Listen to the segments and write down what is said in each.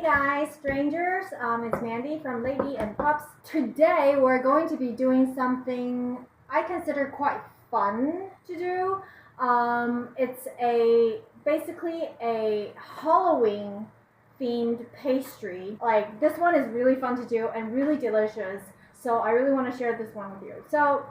guys, strangers, it's Mandy from Lady and Pups. Today we're going to be doing something I consider quite fun to do. It's basically a Halloween themed pastry. Like, this one is really fun to do and really delicious, so I really want to share this one with you. So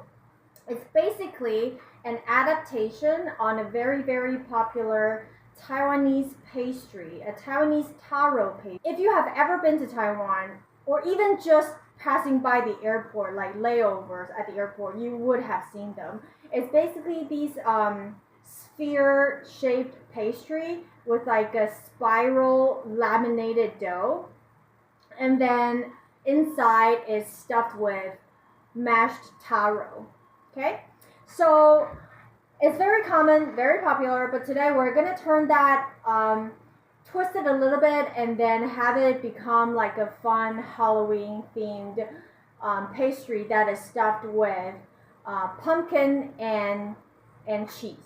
it's basically an adaptation on a very, very popular Taiwanese pastry, a Taiwanese taro pastry. If you have ever been to Taiwan, or even just passing by the airport, like layovers at the airport, you would have seen them. It's basically these sphere-shaped pastry with like a spiral laminated dough, and then inside is stuffed with mashed taro. Okay, so it's very common, very popular, but today we're going to turn that, twist it a little bit, and then have it become like a fun Halloween themed pastry that is stuffed with pumpkin and cheese.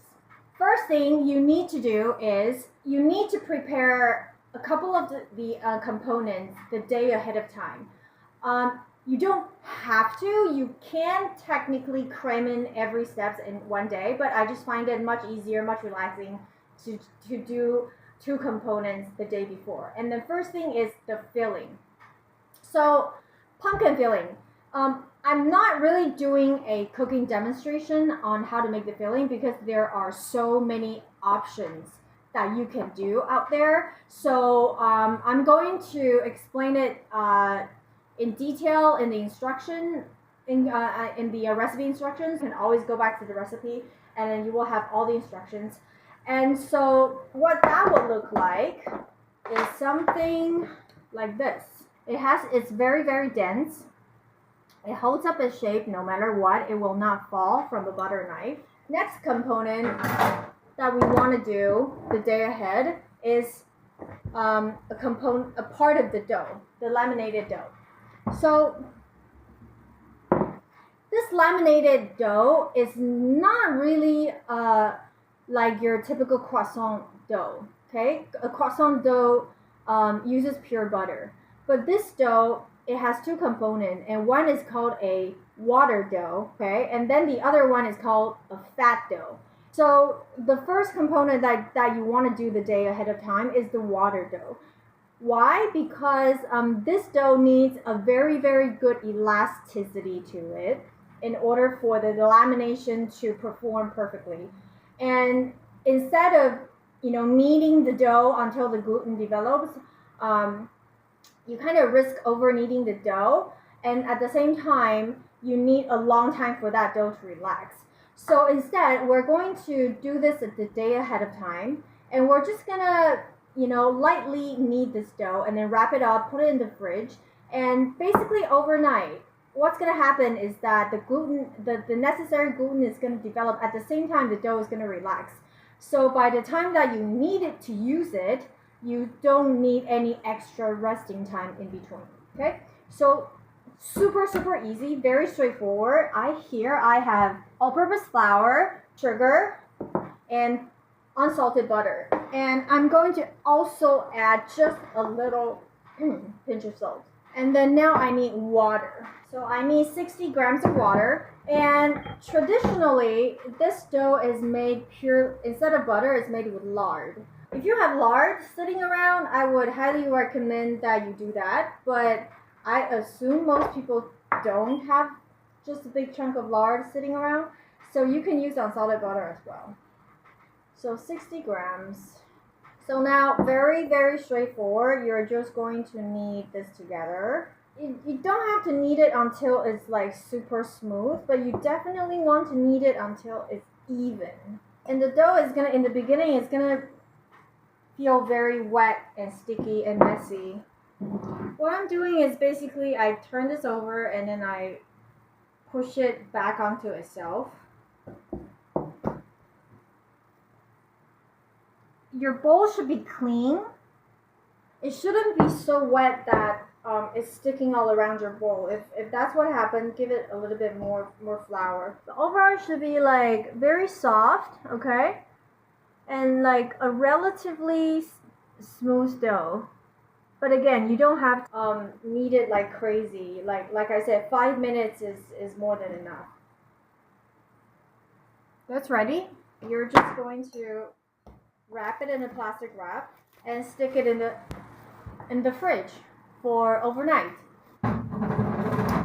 First thing you need to do is you need to prepare a couple of the components the day ahead of time. You don't have to. You can technically cram in every step in one day, but I just find it much easier, much relaxing to do two components the day before. And the first thing is the filling. So pumpkin filling. I'm not really doing a cooking demonstration on how to make the filling because there are so many options that you can do out there. So I'm going to explain it in detail in the instruction, in the recipe instructions. You can always go back to the recipe and then you will have all the instructions. And so what that will look like is something like this. It's very, very dense. It holds up its shape no matter what. It will not fall from the butter knife. Next component that we want to do the day ahead is a part of the dough, the laminated dough. So this laminated dough is not really like your typical croissant dough. Okay, a croissant dough uses pure butter, but this dough, it has two components, and one is called a water dough, okay, and then the other one is called a fat dough. So the first component that you want to do the day ahead of time is the water dough. Why? Because this dough needs a very, very good elasticity to it in order for the lamination to perform perfectly. And instead of kneading the dough until the gluten develops, you kind of risk over kneading the dough, and at the same time you need a long time for that dough to relax. So instead, we're going to do this the day ahead of time, and we're just gonna lightly knead this dough and then wrap it up, put it in the fridge, and basically overnight, what's going to happen is that the necessary gluten is going to develop at the same time the dough is going to relax. So by the time that you need it to use it, you don't need any extra resting time in between. Okay, so super, super easy, very straightforward. I have all-purpose flour, sugar, and unsalted butter, and I'm going to also add just a little pinch of salt. And then now I need water. So I need 60 grams of water, and traditionally this dough is made instead of butter, it's made with lard. If you have lard sitting around, I would highly recommend that you do that, but I assume most people don't have just a big chunk of lard sitting around, so you can use unsalted butter as well. So 60 grams. So now, very, very straightforward. You're just going to knead this together. You don't have to knead it until it's like super smooth, but you definitely want to knead it until it's even. And the dough is in the beginning, it's gonna feel very wet and sticky and messy. What I'm doing is basically I turn this over and then I push it back onto itself. Your bowl should be clean. It shouldn't be so wet that it's sticking all around your bowl. If that's what happened, give it a little bit more flour. The overall should be like very soft, okay, and like a relatively smooth dough. But again, you don't have to knead it like crazy. Like I said, 5 minutes is more than enough. That's ready. You're just going to wrap it in a plastic wrap and stick it in the fridge for overnight.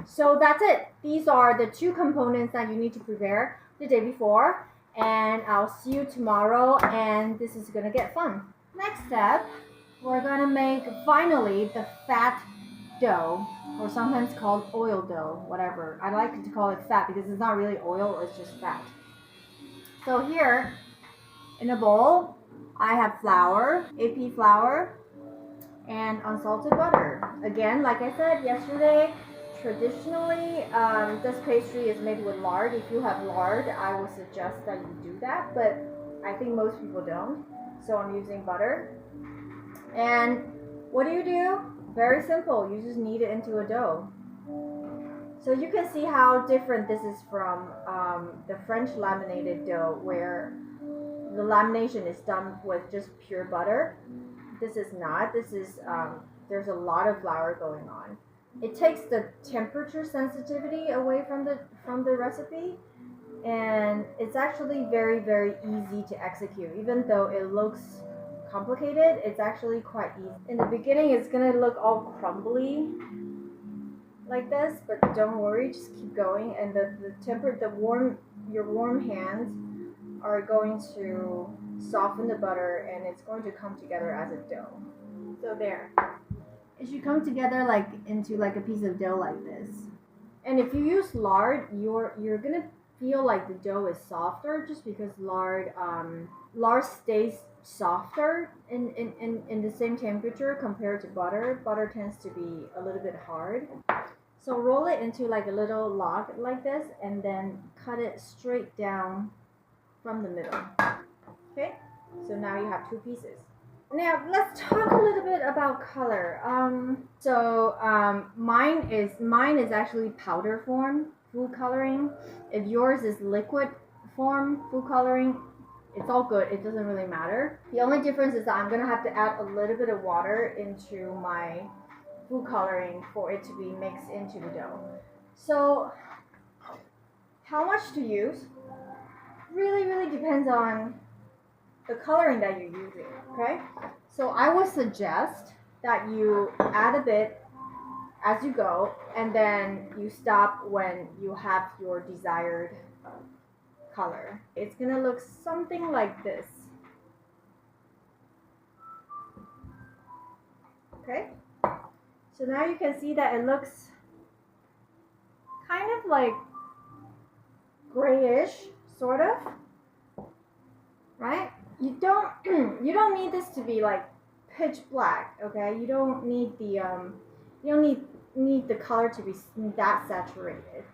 So that's it. These are the two components that you need to prepare the day before, and I'll see you tomorrow, and this is gonna get fun. Next step, we're gonna make finally the fat dough, or sometimes called oil dough, whatever. I like to call it fat because it's not really oil, it's just fat. So here in a bowl, I have flour, AP flour, and unsalted butter. Again, like I said yesterday, traditionally, this pastry is made with lard. If you have lard, I would suggest that you do that, but I think most people don't. So I'm using butter. And what do? Very simple. You just knead it into a dough. So you can see how different this is from the French laminated dough, where the lamination is done with just pure butter. This is not. This is there's a lot of flour going on. It takes the temperature sensitivity away from the recipe, and it's actually very, very easy to execute. Even though it looks complicated, it's actually quite easy. In the beginning, it's gonna look all crumbly like this, but don't worry, just keep going. And your warm hands are going to soften the butter, and it's going to come together as a dough. So there. It should come together like into like a piece of dough like this. And if you use lard, you're gonna feel like the dough is softer, just because lard stays softer in the same temperature compared to butter. Butter tends to be a little bit hard. So roll it into like a little log like this, and then cut it straight down from the middle. Okay, so now you have two pieces. Now let's talk a little bit about color. Mine is actually powder form food coloring. If yours is liquid form food coloring, it's all good. It doesn't really matter. The only difference is that I'm gonna have to add a little bit of water into my food coloring for it to be mixed into the dough. So how much to use really depends on the coloring that you're using, okay? So I would suggest that you add a bit as you go, and then you stop when you have your desired color. It's gonna look something like this. Okay? So now you can see that it looks kind of like grayish, sort of, right? You don't need this to be like pitch black, okay? You don't need the color to be that saturated.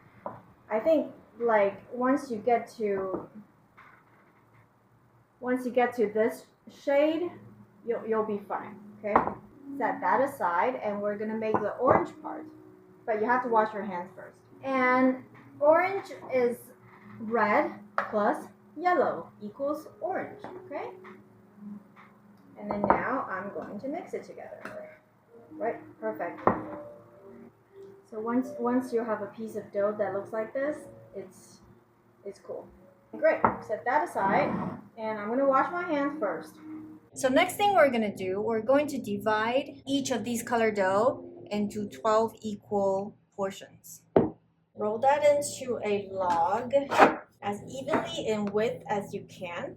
I think like once you get to this shade, you'll be fine. Okay, set that aside, and we're gonna make the orange part, but you have to wash your hands first. And orange is red plus yellow equals orange. Okay, and then now I'm going to mix it together. Right, perfect. So once you have a piece of dough that looks like this, it's cool. Great, set that aside, and I'm gonna wash my hands first. So next thing we're gonna do, we're going to divide each of these colored dough into 12 equal portions. Roll that into a log as evenly in width as you can.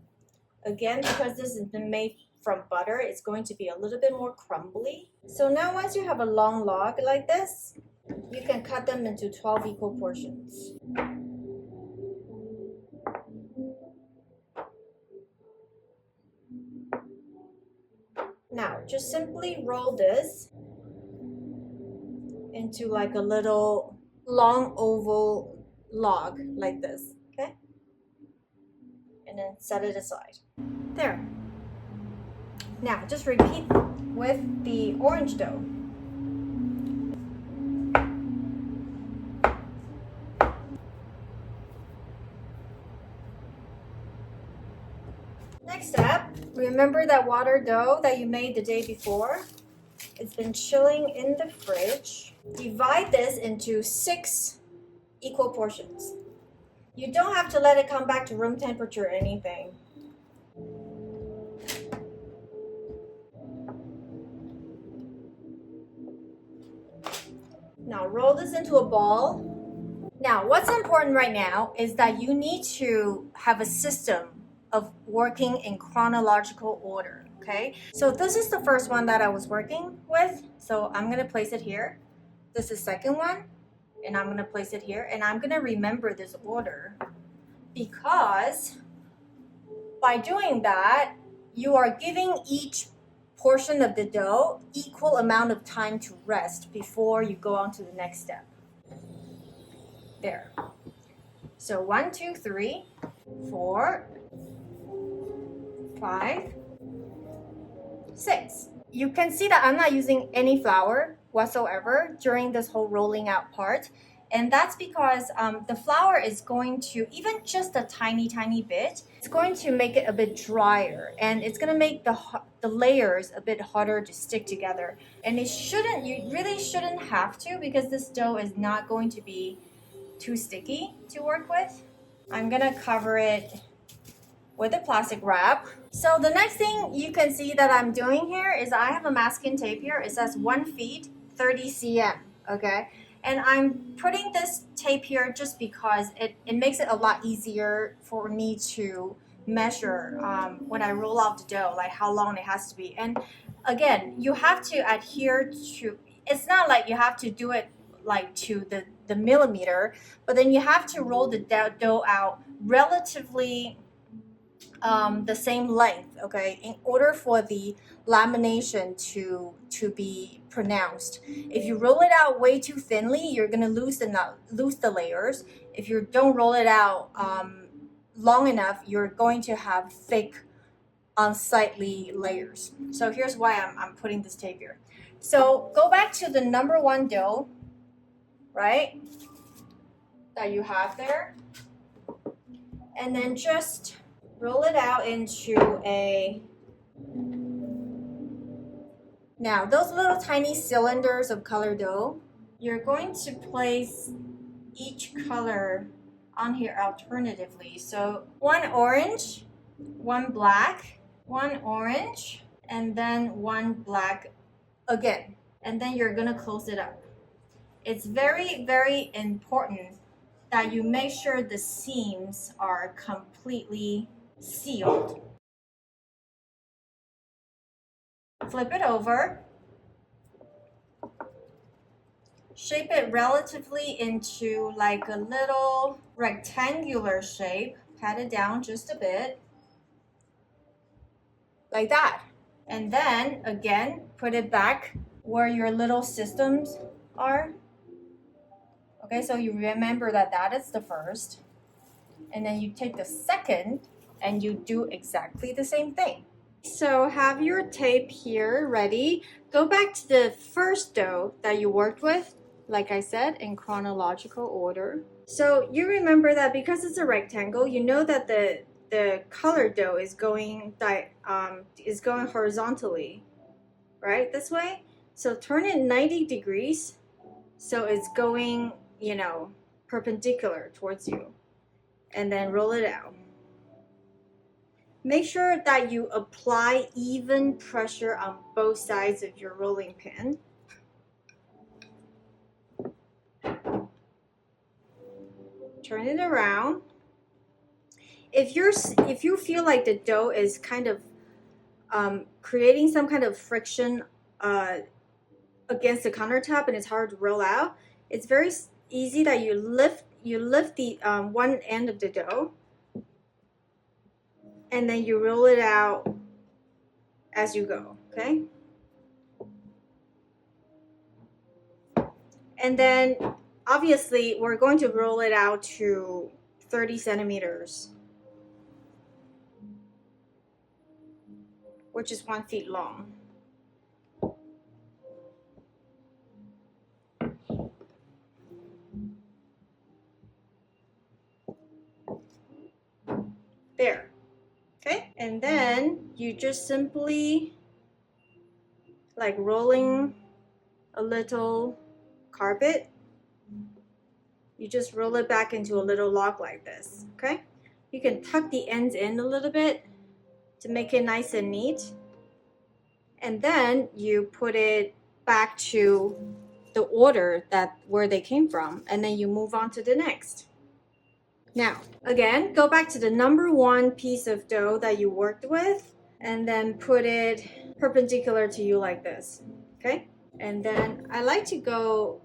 Again, because this has been made from butter, it's going to be a little bit more crumbly. So now once you have a long log like this, you can cut them into 12 equal portions. Now, just simply roll this into like a little long oval log like this, okay? And then set it aside. There. Now, just repeat with the orange dough. Next step, remember that water dough that you made the day before? It's been chilling in the fridge. Divide this into 6 equal portions. You don't have to let it come back to room temperature or anything. Now roll this into a ball. Now, what's important right now is that you need to have a system of working in chronological order, okay? So this is the first one that I was working with. So I'm gonna place it here. This is the second one, and I'm gonna place it here. And I'm gonna remember this order because by doing that, you are giving each portion of the dough equal amount of time to rest before you go on to the next step. There. So 1, 2, 3, 4, 5, 6. You can see that I'm not using any flour whatsoever during this whole rolling out part. And that's because the flour is going to, even just a tiny bit, it's going to make it a bit drier. And it's going to make the layers a bit harder to stick together. And you really shouldn't have to, because this dough is not going to be too sticky to work with. I'm going to cover it with a plastic wrap. So the next thing you can see that I'm doing here is I have a masking tape here. It says 1 feet, 30 cm, okay? And I'm putting this tape here just because it makes it a lot easier for me to measure when I roll out the dough, like how long it has to be. And again, you have to adhere to, it's not like you have to do it like to the millimeter, but then you have to roll the dough out relatively the same length, okay, in order for the lamination to be pronounced. If you roll it out way too thinly, you're gonna lose the layers. If you don't roll it out long enough, you're going to have thick, unsightly layers. So here's why I'm putting this tape here. So go back to the number 1 dough, right, that you have there, and then just roll it out into now those little tiny cylinders of colored dough, you're going to place each color on here alternatively. So 1 orange, 1 black, 1 orange, and then 1 black again. And then you're gonna close it up. It's very important that you make sure the seams are completely sealed. Flip it over. Shape it relatively into like a little rectangular shape. Pat it down just a bit. Like that. And then again, put it back where your little systems are. Okay, so you remember that is the first. And then you take the second and you do exactly the same thing. So have your tape here ready. Go back to the first dough that you worked with, like I said, in chronological order. So you remember that because it's a rectangle, you know that the colored dough is going horizontally, right? This way. So turn it 90 degrees so it's going, you know, perpendicular towards you. And then roll it out. Make sure that you apply even pressure on both sides of your rolling pin. Turn it around. If you feel like the dough is kind of creating some kind of friction against the countertop and it's hard to roll out, it's very easy that you lift the one end of the dough, and then you roll it out as you go, okay? And then obviously we're going to roll it out to 30 centimeters, which is 1 feet long. There. Okay, and then you just simply like rolling a little carpet. You just roll it back into a little log like this, okay? You can tuck the ends in a little bit to make it nice and neat. And then you put it back to the order that where they came from, and then you move on to the next. Now, again, go back to the number one piece of dough that you worked with, and then put it perpendicular to you like this, okay? And then I like to go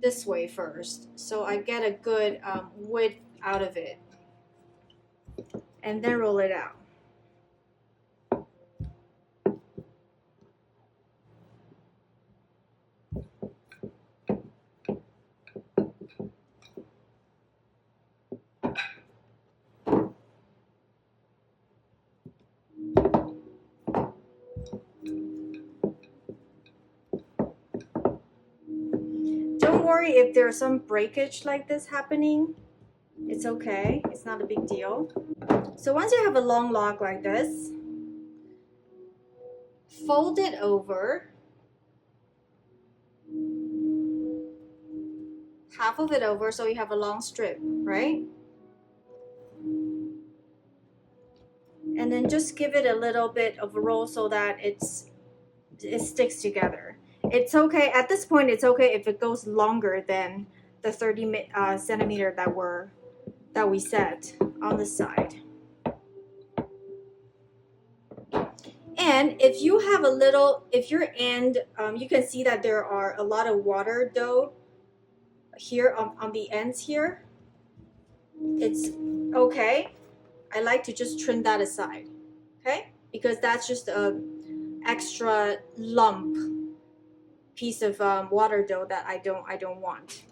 this way first, so I get a good width out of it, and then roll it out. Don't worry if there's some breakage like this happening. It's okay. It's not a big deal. So once you have a long log like this, fold it over. Half of it over so you have a long strip, right? And then just give it a little bit of a roll so that it sticks together. It's okay at this point. It's okay if it goes longer than the 30 centimeter that we set on the side. And if you have a little, if your end, you can see that there are a lot of water dough here on the ends here. It's okay. I like to just trim that aside, okay? Because that's just a extra lump piece of water dough that I don't want.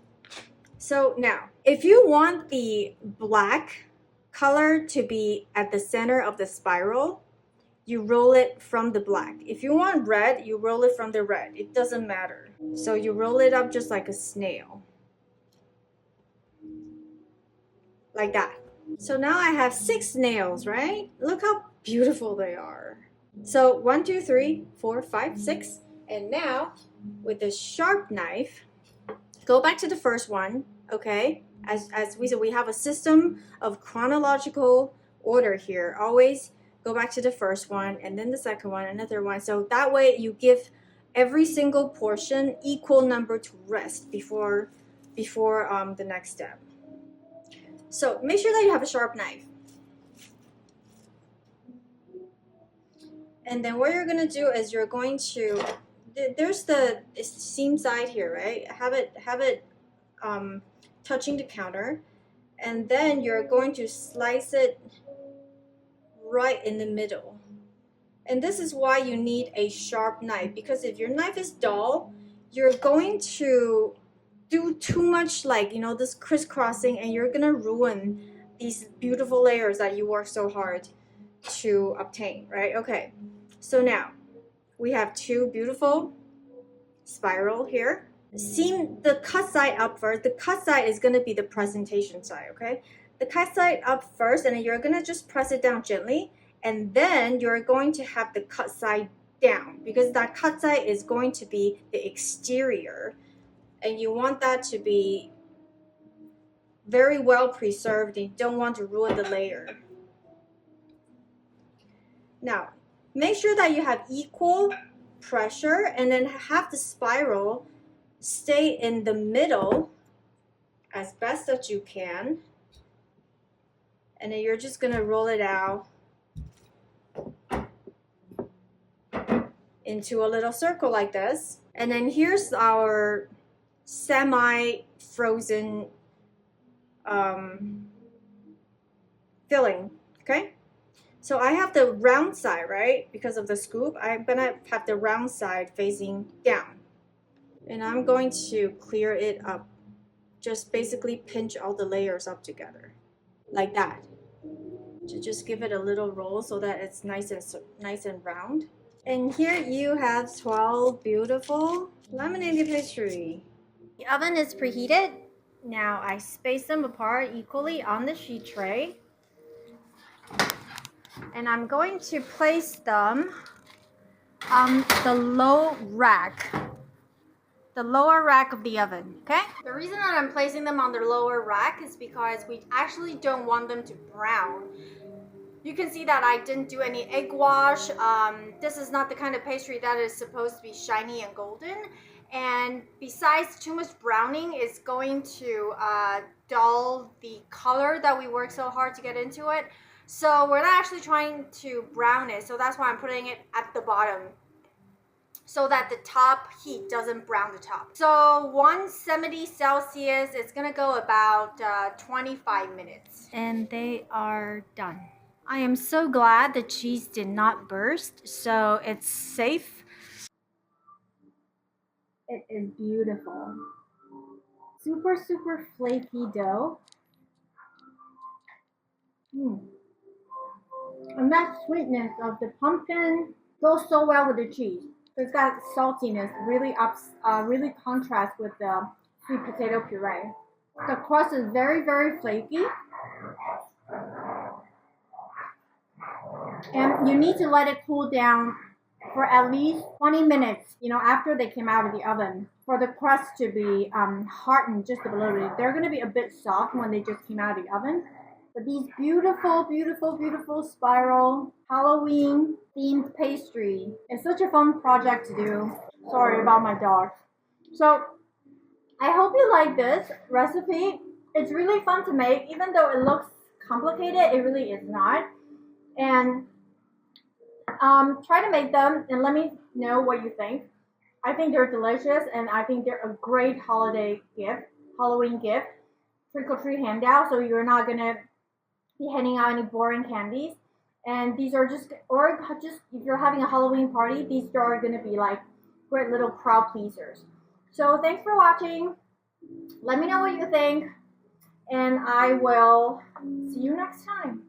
So now, if you want the black color to be at the center of the spiral, you roll it from the black. If you want red, you roll it from the red. It doesn't matter. So you roll it up just like a snail. Like that. So now I have 6 nails, right? Look how beautiful they are. So 1, 2, 3, 4, 5, 6. And now with a sharp knife, go back to the first one, okay? As we said, we have a system of chronological order here. Always go back to the first one, and then the second one, and the third one. So that way you give every single portion equal number to rest before the next step. So make sure that you have a sharp knife. And then what you're going to do is you're going to, there's the seam side here, right? Have it touching the counter. And then you're going to slice it right in the middle. And this is why you need a sharp knife, because if your knife is dull, you're going to do too much, like, you know, this crisscrossing, and you're gonna ruin these beautiful layers that you work so hard to obtain, right? Okay, so now we have 2 beautiful spiral here. Seam the cut side up first. The cut side is gonna be the presentation side, okay? The cut side up first, and then you're gonna just press it down gently, and then you're going to have the cut side down, because that cut side is going to be the exterior, and you want that to be very well preserved. You don't want to ruin the layer. Now, make sure that you have equal pressure, and then have the spiral stay in the middle as best that you can. And then you're just gonna roll it out into a little circle like this. And then here's our semi-frozen filling, okay? So I have the round side, right? Because of the scoop, I'm gonna have the round side facing down. And I'm going to clear it up. Just basically pinch all the layers up together, like that. To just give it a little roll so that it's nice and round. And here you have 12 beautiful laminated pastry. The oven is preheated. Now I space them apart equally on the sheet tray. And I'm going to place them the lower rack of the oven, okay? The reason that I'm placing them on the lower rack is because we actually don't want them to brown. You can see that I didn't do any egg wash. This is not the kind of pastry that is supposed to be shiny and golden. And besides, too much browning is going to dull the color that we worked so hard to get into it. So we're not actually trying to brown it. So that's why I'm putting it at the bottom, so that the top heat doesn't brown the top. So 170 Celsius, it's gonna go about 25 minutes. And they are done. I am so glad the cheese did not burst, so it's safe. It is beautiful. Super, super flaky dough. And that sweetness of the pumpkin goes so well with the cheese. It's got saltiness, really contrasts with the sweet potato puree. The crust is very, very flaky. And you need to let it cool down for at least 20 minutes, after they came out of the oven, for the crust to be hardened just a little bit. They're going to be a bit soft when they just came out of the oven. But these beautiful, beautiful, beautiful spiral Halloween themed pastry is such a fun project to do. Sorry about my dog. So I hope you like this recipe. It's really fun to make, even though it looks complicated, it really is not. And try to make them and let me know what you think. I think they're delicious, and I think they're a great holiday gift, Halloween gift, trick-or-treat handout, so you're not gonna be handing out any boring candies. And these are just if you're having a Halloween party, these are gonna be like great little crowd pleasers. So thanks for watching. Let me know what you think, and I will see you next time.